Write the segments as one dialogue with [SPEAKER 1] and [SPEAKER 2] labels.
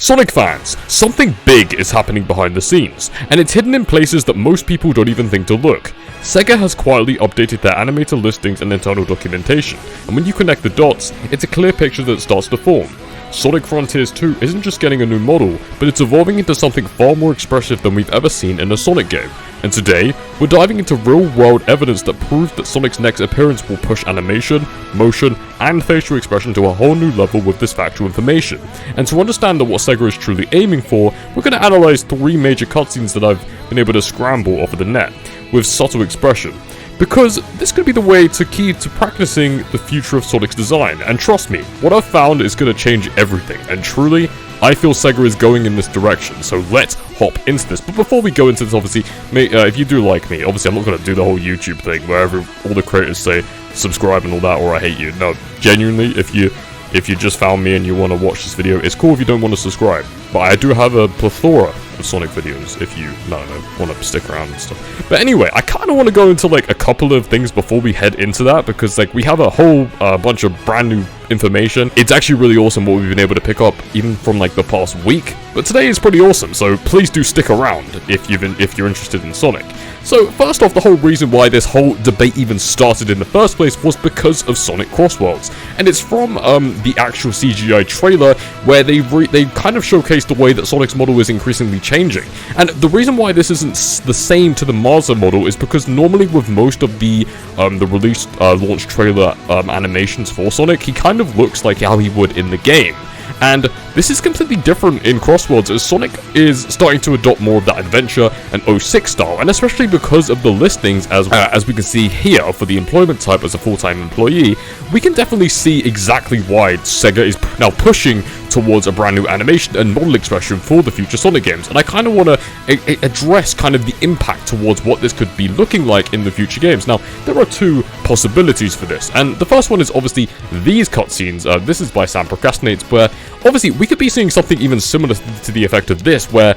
[SPEAKER 1] Sonic fans, something big is happening behind the scenes, and it's hidden in places that most people don't even think to look. SEGA has quietly updated their animator listings and internal documentation, and when you connect the dots, it's a clear picture that starts to form. Sonic Frontiers 2 isn't just getting a new model, but it's evolving into something far more expressive than we've ever seen in a Sonic game. And today, we're diving into real-world evidence that proves that Sonic's next appearance will push animation, motion, and facial expression to a whole new level with this factual information. And to understand what SEGA is truly aiming for, we're going to analyze 3 major cutscenes that I've been able to scramble off of the net, with subtle expression. Because this could be the way to key to practicing the future of Sonic's design, and trust me, what I've found is going to change everything, and truly, I feel SEGA is going in this direction, so let's hop into this. But before we go into this, obviously, if you do like me, obviously I'm not going to do the whole YouTube thing where all the creators say subscribe and all that, or I hate you. No, genuinely, if you just found me and you want to watch this video, it's cool if you don't want to subscribe. But I do have a plethora of Sonic videos if you, want to stick around and stuff. But anyway, I kind of want to go into like a couple of things before we head into that, because like we have a whole bunch of brand new information. It's actually really awesome what we've been able to pick up even from like the past week. But today is pretty awesome, so please do stick around if you're interested in Sonic. So first off, the whole reason why this whole debate even started in the first place was because of Sonic Crossworlds, and it's from the actual CGI trailer where they kind of showcased the way that Sonic's model is increasingly changing. And the reason why this isn't the same to the Mazda model is because normally with most of the released launch trailer animations for Sonic, he kind of looks like how he would in the game. And this is completely different in Crossworlds, as Sonic is starting to adopt more of that adventure and 06 style, and especially because of the listings, as we can see here for the employment type as a full-time employee, we can definitely see exactly why SEGA is now pushing towards a brand new animation and model expression for the future Sonic games. And I kind of want to address kind of the impact towards what this could be looking like in the future games. Now, there are 2 possibilities for this, and the first one is obviously these cutscenes. This is by Sam Procrastinates, where obviously we could be seeing something even similar to the effect of this, where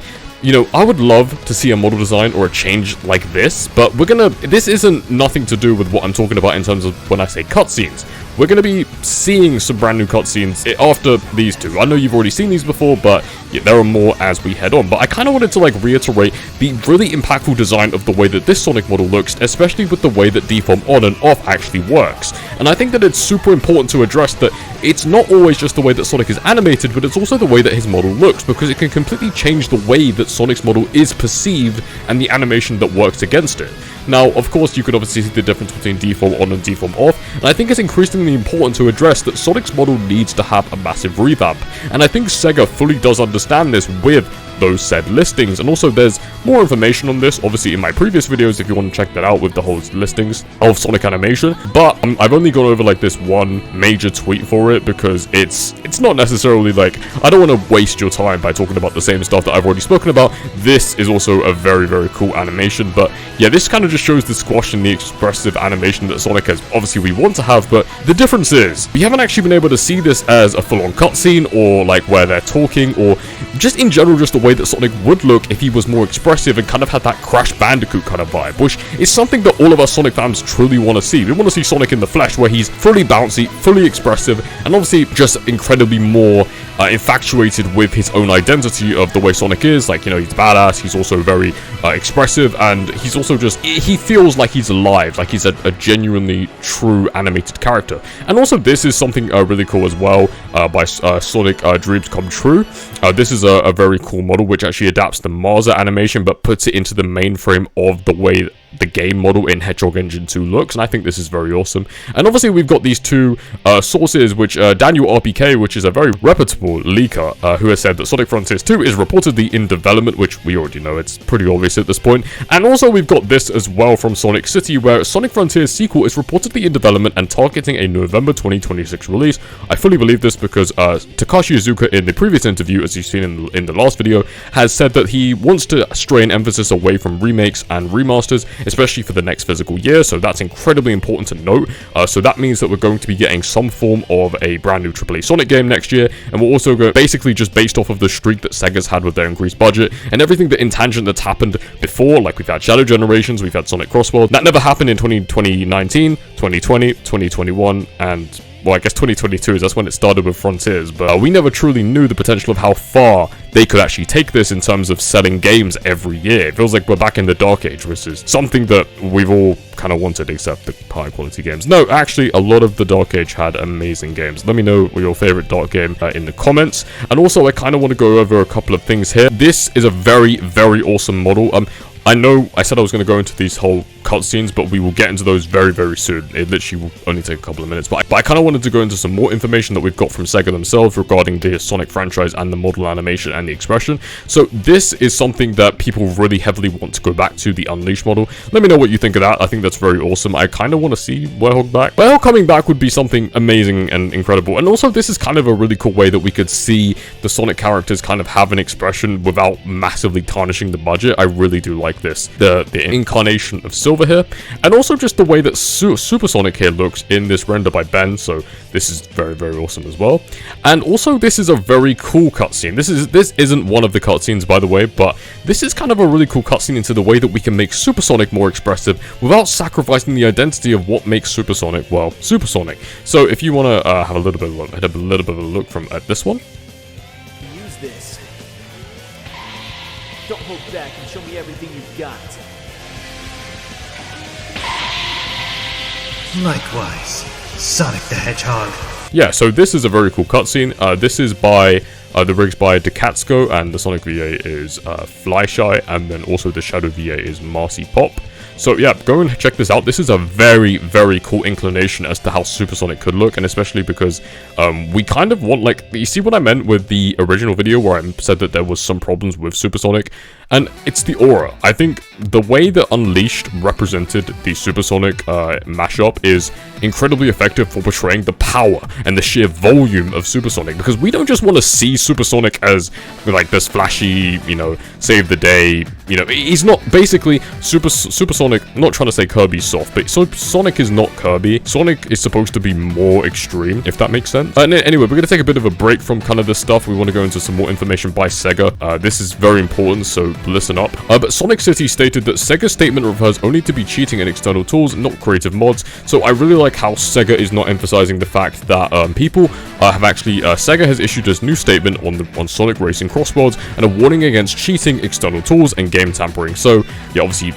[SPEAKER 1] I would love to see a model design or a change like this, but this isn't nothing to do with what I'm talking about in terms of when I say cutscenes. We're going to be seeing some brand new cutscenes after these 2. I know you've already seen these before, but yeah, there are more as we head on. But I kind of wanted to reiterate the really impactful design of the way that this Sonic model looks, especially with the way that deform on and off actually works. And I think that it's super important to address that it's not always just the way that Sonic is animated, but it's also the way that his model looks, because it can completely change the way that Sonic's model is perceived and the animation that works against it. Now, of course, you could obviously see the difference between deform on and deform off, and I think it's increasingly important to address that Sonic's model needs to have a massive revamp, and I think SEGA fully does understand this with those said listings. And also there's more information on this obviously in my previous videos if you want to check that out with the whole listings of Sonic animation, but I've only gone over this one major tweet for it because it's not necessarily I don't want to waste your time by talking about the same stuff that I've already spoken about. This is also a very, very cool animation, but yeah, this kind of just shows the squash and the expressive animation that Sonic has obviously we want to have. But the difference is we haven't actually been able to see this as a full-on cutscene or where they're talking, or just in general just the way that Sonic would look if he was more expressive and kind of had that Crash Bandicoot kind of vibe, which is something that all of us Sonic fans truly want to see. We want to see Sonic in the flesh, where he's fully bouncy, fully expressive, and obviously just incredibly more infatuated with his own identity of the way Sonic is. He's badass, he's also very expressive, and he's also he feels like he's alive, like he's a genuinely true animated character. And also this is something really cool as well by Sonic Dreams Come True. This is a very cool model which actually adapts the Marza animation but puts it into the mainframe of the way the game model in Hedgehog Engine 2 looks, and I think this is very awesome. And obviously we've got these 2 sources, which Daniel RPK, which is a very reputable leaker, who has said that Sonic Frontiers 2 is reportedly in development, which we already know, it's pretty obvious at this point. And also we've got this as well from Sonic City, where Sonic Frontiers sequel is reportedly in development and targeting a November 2026 release. I fully believe this because Takashi Iizuka in the previous interview, as you've seen in the last video, has said that he wants to stray an emphasis away from remakes and remasters, especially for the next physical year, so that's incredibly important to note. So that means that we're going to be getting some form of a brand new AAA Sonic game next year, and we're also going basically just based off of the streak that Sega's had with their increased budget and everything that in tangent that's happened before. We've had Shadow Generations, we've had Sonic Crossworld. That never happened in 2019, 2020, 2021, and well, I guess 2022 is that's when it started with Frontiers, but we never truly knew the potential of how far they could actually take this in terms of selling games every year. It feels like we're back in the Dark Age, which is something that we've all kind of wanted, except the high quality games. No, actually, a lot of the Dark Age had amazing games. Let me know your favorite Dark game in the comments. And also, I kind of want to go over a couple of things here. This is a very, very awesome model. I know I said I was going to go into these whole cutscenes, but we will get into those very, very soon. It literally will only take a couple of minutes, but I kind of wanted to go into some more information that we've got from SEGA themselves regarding the Sonic franchise and the model animation and the expression. So this is something that people really heavily want to go back to, the Unleashed model. Let me know what you think of that. I think that's very awesome. I kind of want to see Werehog back. Werehog coming back would be something amazing and incredible. And also, this is kind of a really cool way that we could see the Sonic characters kind of have an expression without massively tarnishing the budget. I really do like this. The incarnation of Silver here, and also just the way that Super Sonic here looks in this render by Ben, so this is very, very awesome as well. And also, this is a very cool cutscene. This isn't one of the cutscenes, by the way, but this is kind of a really cool cutscene into the way that we can make Super Sonic more expressive without sacrificing the identity of what makes Super Sonic, well, Super Sonic. So if you want to have a little bit of a look from this one.
[SPEAKER 2] Use this. Don't hold back and show me everything you've got.
[SPEAKER 3] Likewise, Sonic the Hedgehog.
[SPEAKER 1] Yeah, so this is a very cool cutscene. This is by the rigs by Decatsko, and the Sonic VA is Flyshy, and then also the Shadow VA is Marcy Pop. So yeah, go and check this out. This is a very, very cool inclination as to how Super Sonic could look, and especially because we kind of want, like, you see what I meant with the original video where I said that there was some problems with Super Sonic, and it's the aura. I think the way that Unleashed represented the Super Sonic mashup is incredibly effective for portraying the power and the sheer volume of Super Sonic, because we don't just want to see Super Sonic as like this flashy, you know, save the day, you know, he's not basically Super Sonic. I'm not trying to say Kirby's soft, but Sonic is not Kirby. Sonic is supposed to be more extreme, if that makes sense. Anyway, we're going to take a bit of a break from kind of this stuff. We want to go into some more information by SEGA. This is very important, so listen up. But Sonic City stated that SEGA's statement refers only to be cheating in external tools, not creative mods. So I really like how SEGA is not emphasizing the fact that people have actually, SEGA has issued this new statement on Sonic Racing Crossworlds and a warning against cheating, external tools, and game tampering. So yeah, obviously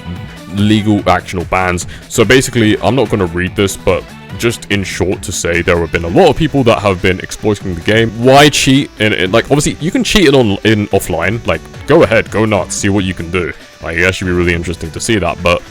[SPEAKER 1] legal actionable bans. So basically, I'm not going to read this, but just in short to say, there have been a lot of people that have been exploiting the game. Why cheat? Like, obviously, you can cheat in offline. Like, go ahead, go nuts, see what you can do. Like, it actually be really interesting to see that, but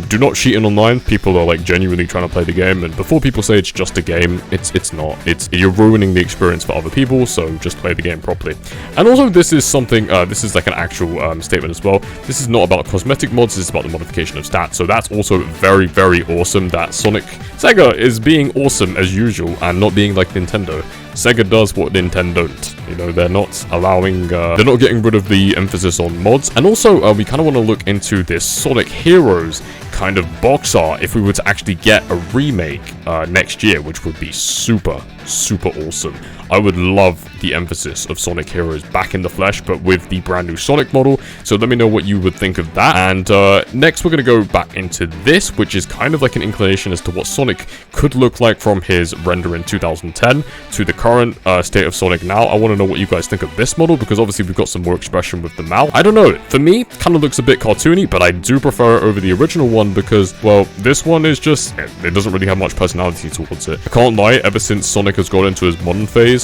[SPEAKER 1] do not cheat in online. People are like genuinely trying to play the game, and before people say it's just a game, it's not. You're ruining the experience for other people, so just play the game properly. And also, this is something, this is like an actual statement as well. This is not about cosmetic mods, this is about the modification of stats. So that's also very, very awesome that SEGA is being awesome as usual and not being like Nintendo. SEGA does what Nintendo don't. You know, they're not allowing, they're not getting rid of the emphasis on mods. And also, we kind of want to look into this Sonic Heroes kind of box art if we were to actually get a remake next year, which would be super, super awesome. I would love the emphasis of Sonic Heroes back in the flesh, but with the brand new Sonic model. So let me know what you would think of that. And next, we're going to go back into this, which is kind of like an inclination as to what Sonic could look like from his render in 2010 to the current state of Sonic now. I want to know what you guys think of this model, because obviously we've got some more expression with the mouth. I don't know, for me, kind of looks a bit cartoony, but I do prefer it over the original one because, well, this one is just, it doesn't really have much personality towards it. I can't lie, ever since Sonic has gone into his modern phase,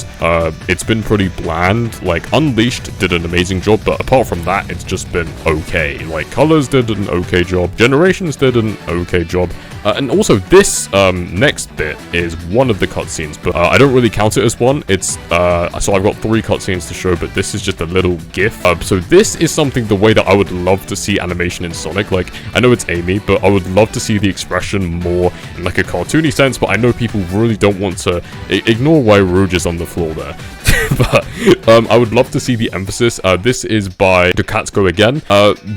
[SPEAKER 1] it's been pretty bland. Like, Unleashed did an amazing job, but apart from that, it's just been okay. Like, Colors did an okay job, Generations did an okay job, and also this next bit is one of the cutscenes, but I don't really count it as one. It's so I've got 3 cutscenes to show, but this is just a little gif. So this is something, the way that I would love to see animation in Sonic. Like, I know it's Amy, but I would love to see the expression more in like a cartoony sense, but I know people really don't want to ignore why Rouge is on the floor there. But I would love to see the emphasis. This is by Decatsko again.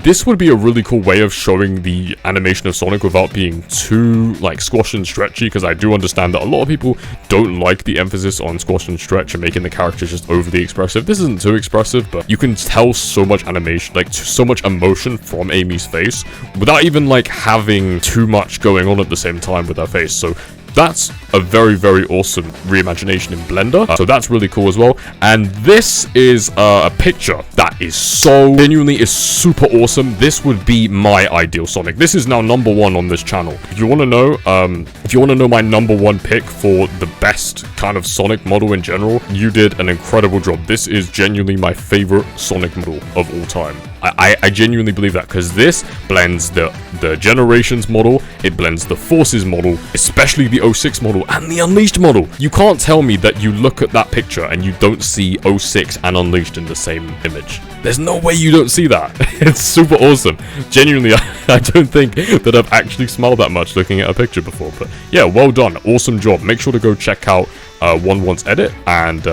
[SPEAKER 1] This would be a really cool way of showing the animation of Sonic without being too like squash and stretchy, because I do understand that a lot of people don't like the emphasis on squash and stretch and making the characters just overly expressive. This isn't too expressive, but you can tell so much animation, like so much emotion from Amy's face without even like having too much going on at the same time with her face. So that's a very, very awesome reimagination in Blender. So that's really cool as well. And this is a picture that is so genuinely is super awesome. This would be my ideal Sonic. This is now #1 on this channel. If you want to know, my #1 pick for the best kind of Sonic model in general, you did an incredible job. This is genuinely my favorite Sonic model of all time. I genuinely believe that, because this blends the Generations model, it blends the Forces model, especially the 06 model and the Unleashed model. You can't tell me that you look at that picture and you don't see 06 and Unleashed in the same image. There's no way you don't see that. It's super awesome. Genuinely, I don't think that I've actually smiled that much looking at a picture before. But yeah, well done. Awesome job. Make sure to go check out 1-1's edit. And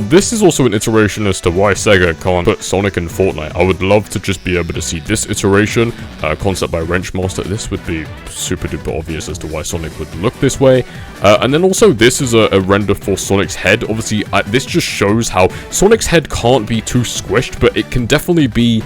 [SPEAKER 1] this is also an iteration as to why SEGA can't put Sonic in Fortnite. I would love to just be able to see this iteration, concept by Wrenchmaster. This would be super duper obvious as to why Sonic would look this way. And then also this is a render for Sonic's head. Obviously, this just shows how Sonic's head can't be too squished, but it can definitely be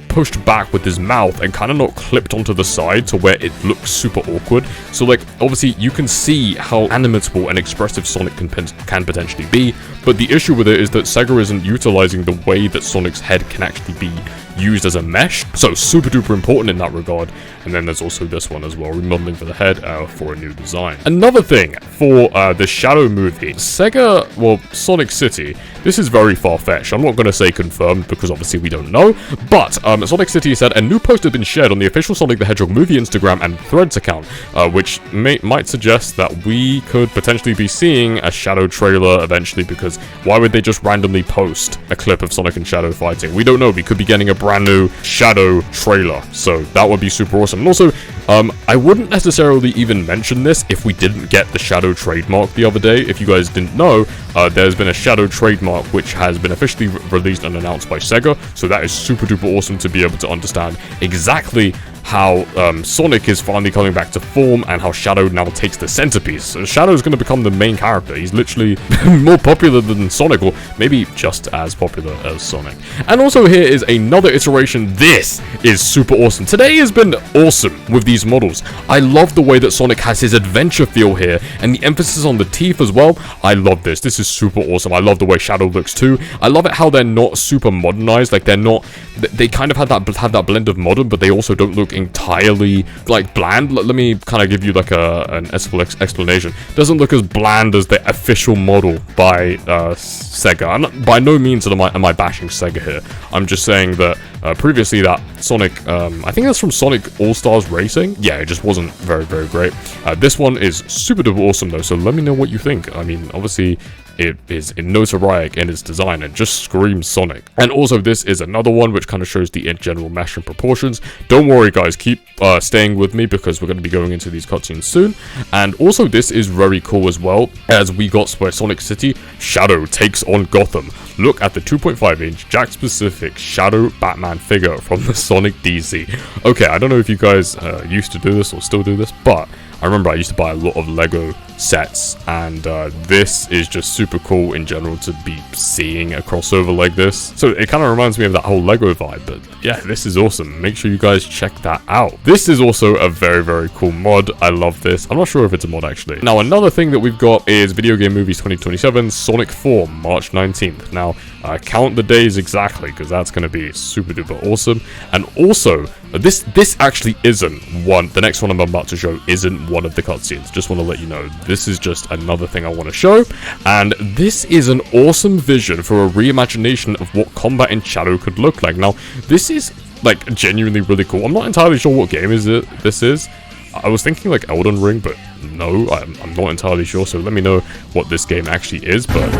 [SPEAKER 1] pushed back with his mouth and kind of not clipped onto the side to where it looks super awkward. So like, obviously you can see how animatable and expressive Sonic can potentially be, but the issue with it is that SEGA isn't utilizing the way that Sonic's head can actually be used as a mesh, so super duper important in that regard. And then there's also this one as well, remodeling for the head for a new design. Another thing for the Shadow movie, SEGA, well, Sonic City, this is very far-fetched. I'm not going to say confirmed because obviously we don't know, but Sonic City said a new post had been shared on the official Sonic the Hedgehog movie Instagram and Threads account, which might suggest that we could potentially be seeing a Shadow trailer eventually, because why would they just randomly post a clip of Sonic and Shadow fighting? We don't know. We could be getting a brand new Shadow trailer, so that would be super awesome. And also, I wouldn't necessarily even mention this if we didn't get the Shadow trademark the other day. If you guys didn't know, there's been a Shadow trademark which has been officially released and announced by SEGA, so that is super duper awesome to be able to understand exactly how Sonic is finally coming back to form and how Shadow now takes the centerpiece. So Shadow is going to become the main character. He's literally more popular than Sonic, or maybe just as popular as Sonic. And also here is another iteration. This is super awesome. Today has been awesome with these models. I love the way that Sonic has his adventure feel here and the emphasis on the teeth as well. I love this. This is super awesome. I love the way Shadow looks too. I love it how they're not super modernized. Like, they're not, they kind of have that blend of modern, but they also don't look entirely like bland. Let me kind of give you like an explanation. Doesn't look as bland as the official model by SEGA. By no means am I bashing SEGA here. I'm just saying that previously that Sonic, I think that's from Sonic All-Stars Racing. Yeah, it just wasn't very, very great. This one is super duper awesome though, so let me know what you think. I mean, obviously, it is notorious in its design and just screams Sonic. And also this is another one which kind of shows the general mesh and proportions. Don't worry guys, keep staying with me because we're going to be going into these cutscenes soon. And also this is very cool as well, as we got where Sonic City Shadow takes on Gotham. Look at the 2.5-inch Jack specific Shadow Batman figure from the Sonic DC. Okay, I don't know if you guys used to do this or still do this, but I remember I used to buy a lot of Lego sets, and this is just super cool in general to be seeing a crossover like this. So it kind of reminds me of that whole Lego vibe, but yeah, this is awesome. Make sure you guys check that out. This is also a very, very cool mod. I love this. I'm not sure if it's a mod actually. Now, another thing that we've got is Video Game Movies 2027 Sonic 4, March 19th. Now, count the days exactly, because that's going to be super duper awesome. And also, this actually isn't one, the next one I'm about to show isn't one of the cutscenes. Just want to let you know, this is just another thing I want to show. And this is an awesome vision for a reimagination of what combat in Shadow could look like. Now, this is like genuinely really cool. I'm not entirely sure what game this is. I was thinking like Elden Ring, but no, I'm not entirely sure. So let me know what this game actually is, but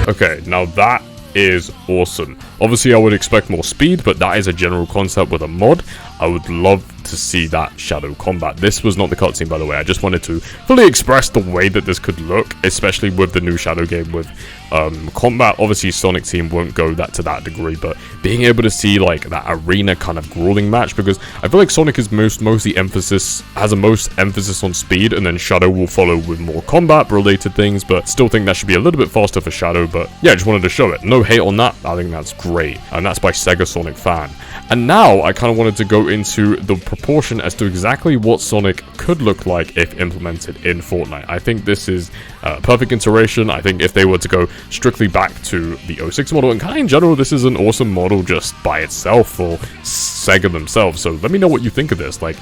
[SPEAKER 1] Okay, now that is awesome. Obviously, I would expect more speed, but that is a general concept with a mod. I would love to see that shadow combat. This was not the cutscene, by the way. I just wanted to fully express the way that this could look, especially with the new shadow game with combat. Obviously, Sonic Team won't go to that degree, but being able to see like that arena kind of grueling match, because I feel like Sonic is mostly has a most emphasis on speed, and then Shadow will follow with more combat related things, but still think that should be a little bit faster for Shadow. But yeah, I just wanted to show it. No hate on that. I think that's great, and that's by Sega Sonic Fan. And now I kind of wanted to go into the proportion as to exactly what Sonic could look like if implemented in Fortnite. I think this is a perfect iteration. I think if they were to go strictly back to the 06 model, and kind of in general, this is an awesome model just by itself for Sega themselves. So let me know what you think of this. Like,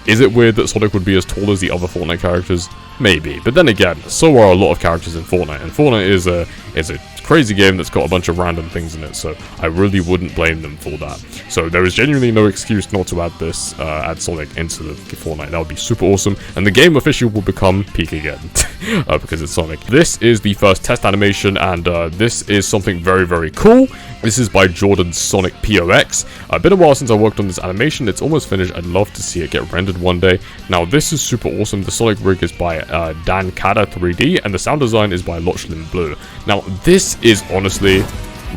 [SPEAKER 1] is it weird that Sonic would be as tall as the other Fortnite characters? Maybe. But then again, so are a lot of characters in Fortnite, and Fortnite is a crazy game that's got a bunch of random things in it, so I really wouldn't blame them for that. So there is genuinely no excuse not to add Sonic into the Fortnite. That would be super awesome, and the game officially will become peak again, because it's Sonic. This is the first test animation, and this is something very, very cool. This is by Jordan's Sonic POX. Been a while since I worked on this animation. It's almost finished. I'd love to see it get rendered one day. Now, this is super awesome. The Sonic rig is by Dan Kada 3D, and the sound design is by Lochlin Blue. Now, this is honestly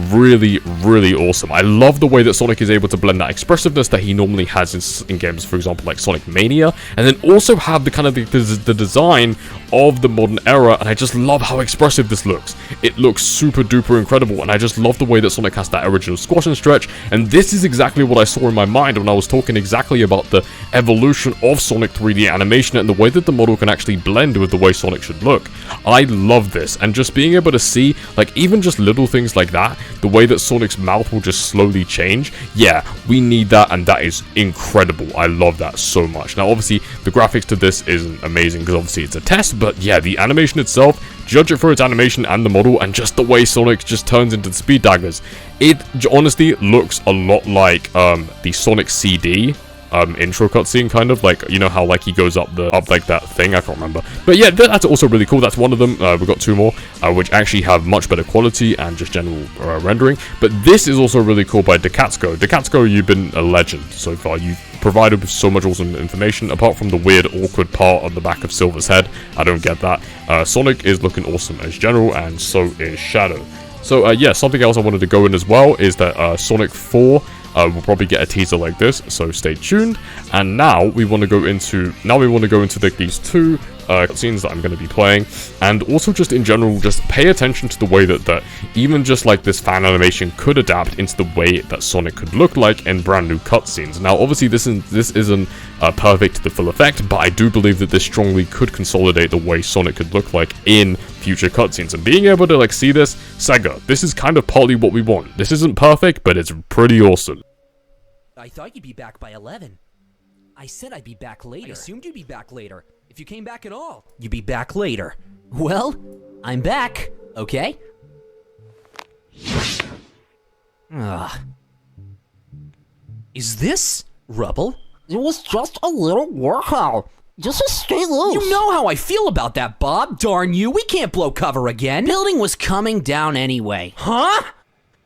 [SPEAKER 1] really, really awesome. I love the way that Sonic is able to blend that expressiveness that he normally has in games, for example, like Sonic Mania, and then also have the kind of the design of the modern era, and I just love how expressive this looks. It looks super duper incredible, and I just love the way that Sonic has that original squash and stretch, and this is exactly what I saw in my mind when I was talking exactly about the evolution of Sonic 3D animation and the way that the model can actually blend with the way Sonic should look. I love this, and just being able to see, like, even just little things like that, the way that Sonic's mouth will just slowly change, yeah, we need that, and that is incredible. I love that so much. Now, obviously, the graphics to this isn't amazing, because obviously it's a test, but yeah, the animation itself, judge it for its animation and the model, and just the way Sonic just turns into the speed daggers. It honestly looks a lot like the Sonic CD intro cutscene, kind of like, you know how like he goes up like that thing, I can't remember, but yeah, that's also really cool. That's one of them. We've got two more which actually have much better quality and just general rendering, but this is also really cool by Decatsko. You've been a legend so far. You've provided with so much awesome information, apart from the weird awkward part on the back of Silver's head. I don't get that. Sonic is looking awesome as general, and so is Shadow. So yeah, something else I wanted to go in as well is that Sonic 4 we'll probably get a teaser like this, so stay tuned. And now we want to go into these two scenes that I'm going to be playing, and also just in general, just pay attention to the way that even just like this fan animation could adapt into the way that Sonic could look like in brand new cutscenes. Now, obviously, this isn't perfect to the full effect, but I do believe that this strongly could consolidate the way Sonic could look like in future cutscenes. And being able to like see this, Sega, this is kind of partly what we want. This isn't perfect, but it's pretty awesome.
[SPEAKER 4] I thought you'd be back by 11. I said I'd be back later. I assumed you'd be back later. If you came back at all, you'd be back later. Well, I'm back, okay? Is this rubble?
[SPEAKER 5] It was just a little workout. Just to stay loose.
[SPEAKER 4] You know how I feel about that, Bob. Darn you, we can't blow cover again. Building was coming down anyway. Huh?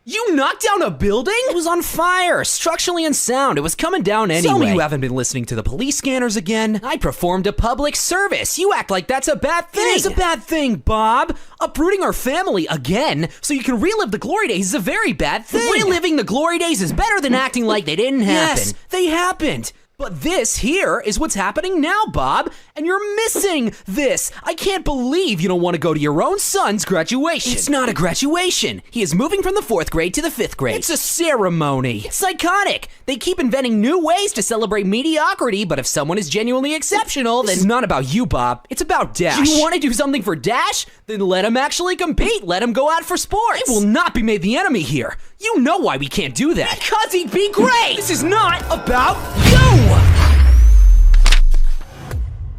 [SPEAKER 4] You knocked down a building? It was on fire, structurally unsound. It was coming down anyway. Tell me you haven't been listening to the police scanners again. I performed a public service. You act like that's a bad thing. It is a bad thing, Bob. Uprooting our family again so you can relive the glory days is a very bad thing. Reliving the glory days is better than acting like they didn't happen. Yes, they happened. But this here is what's happening now, Bob, and you're missing this. I can't believe you don't want to go to your own son's graduation. It's not a graduation. He is moving from the 4th grade to the 5th grade. It's a ceremony. It's psychotic. They keep inventing new ways to celebrate mediocrity, but if someone is genuinely exceptional, then it's not about you, Bob. It's about Dash. You want to do something for Dash? Then let him actually compete. Let him go out for sports. It will not be made the enemy here. You know why we can't do that. Because he'd be great. This is not about you.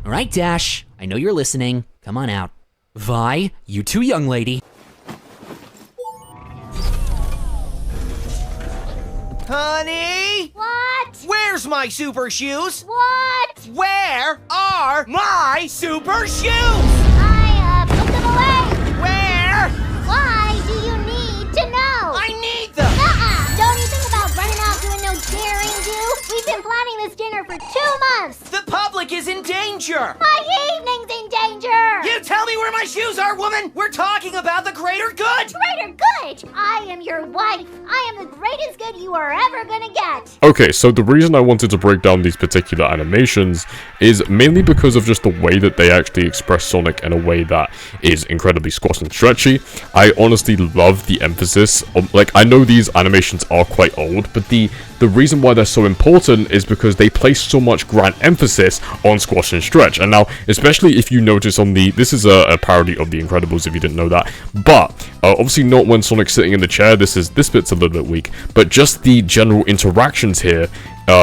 [SPEAKER 4] All right, Dash, I know you're listening. Come on out. Vi, you too, young lady.
[SPEAKER 6] Honey?
[SPEAKER 7] What?
[SPEAKER 6] Where's my super shoes?
[SPEAKER 7] What?
[SPEAKER 6] Where are my super shoes?
[SPEAKER 7] I put them away.
[SPEAKER 6] Where?
[SPEAKER 7] Why do you for 2 months.
[SPEAKER 6] The public is in danger.
[SPEAKER 7] My evening's in danger.
[SPEAKER 6] You tell me where my shoes are, woman. We're talking about the greater good.
[SPEAKER 7] Greater good. I am your wife. I am the greatest good you are ever gonna get.
[SPEAKER 1] Okay, so the reason I wanted to break down these particular animations is mainly because of just the way that they actually express Sonic in a way that is incredibly squashed and stretchy. I honestly love the emphasis on, like, I know these animations are quite old, but the reason why they're so important is because they place so much grand emphasis on squash and stretch. And now, especially if you notice on the, this is a parody of The Incredibles if you didn't know that, but obviously not when Sonic's sitting in the chair. This bit's a little bit weak, but just the general interactions here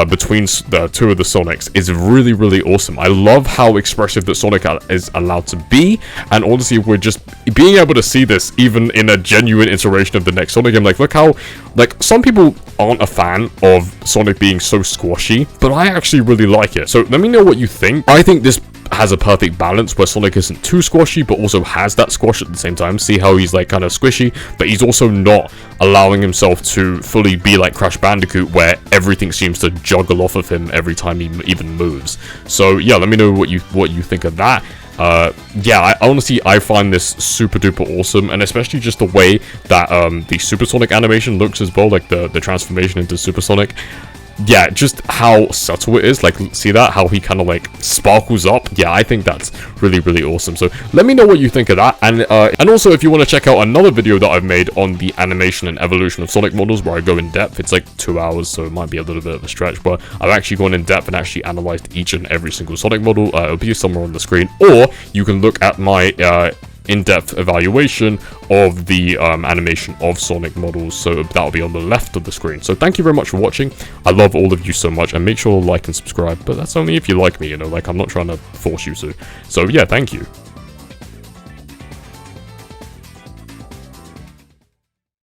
[SPEAKER 1] between the two of the Sonics is really, really awesome. I love how expressive that Sonic is allowed to be, and honestly, we're just being able to see this even in a genuine iteration of the next Sonic game. Like, look how, like, some people aren't a fan of Sonic being so squashy, but I actually really like it. So let me know what you think. I think this has a perfect balance where Sonic isn't too squashy but also has that squash at the same time. See how he's like kind of squishy, but he's also not allowing himself to fully be like Crash Bandicoot where everything seems to juggle off of him every time he even moves. So yeah, let me know what you think of that. Yeah, I find this super duper awesome, and especially just the way that the Supersonic animation looks as well, like the transformation into Supersonic. Yeah, just how subtle it is. Like, see that? How he kind of like sparkles up. Yeah, I think that's really, really awesome. So let me know what you think of that. And also, if you want to check out another video that I've made on the animation and evolution of Sonic models, where I go in depth, it's like 2 hours, so it might be a little bit of a stretch, but I've actually gone in depth and actually analyzed each and every single Sonic model. It'll be somewhere on the screen, or you can look at my in-depth evaluation of the animation of Sonic models, so that'll be on the left of the screen. So thank you very much for watching. I love all of you so much, and make sure to like and subscribe, but that's only if you like me, you know, like I'm not trying to force you to. So yeah, thank you.